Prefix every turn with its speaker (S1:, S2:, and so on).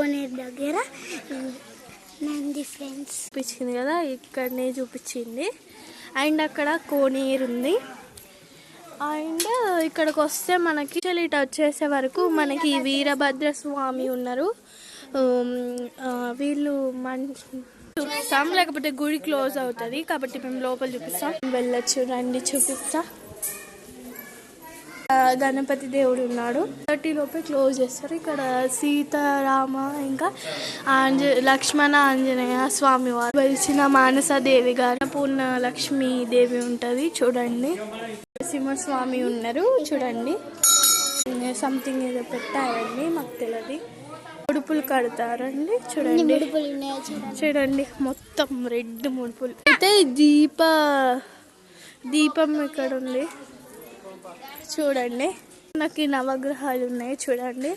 S1: కోనేరు దగ్గర నంది ఫ్రెండ్స్
S2: చూపించింది కదా, ఇక్కడనే చూపించింది. అండ్ అక్కడ కోనేరు ఉంది. అండ్ ఇక్కడికి వస్తే మనకి ఇట వచ్చేసే వరకు మనకి వీరభద్ర స్వామి ఉన్నారు. వీళ్ళు చూపిస్తాం, లేకపోతే గుడి క్లోజ్ అవుతుంది కాబట్టి మేము లోపల చూపిస్తాం. వెళ్ళొచ్చు, రండి చూపిస్తా. గణపతి దేవుడు ఉన్నాడు. 30 లోపే క్లోజ్ చేస్తారు. ఇక్కడ సీతారామ ఇంకా లక్ష్మణ ఆంజనేయ స్వామి వారు వెలిసిన మానసదేవి గారు పూర్ణ లక్ష్మీ దేవి ఉంటది చూడండి. సింహస్వామి ఉన్నారు చూడండి. సంథింగ్ ఏదో పెట్టారండి, మాకు తెలియదు. ముడుపులు కడతారండి చూడండి. చూడండి మొత్తం రెడ్ ముడుపులు. అయితే దీపం ఇక్కడ ఉంది చూడండి. నాకు నవగ్రహాలు ఉన్నాయి చూడండి.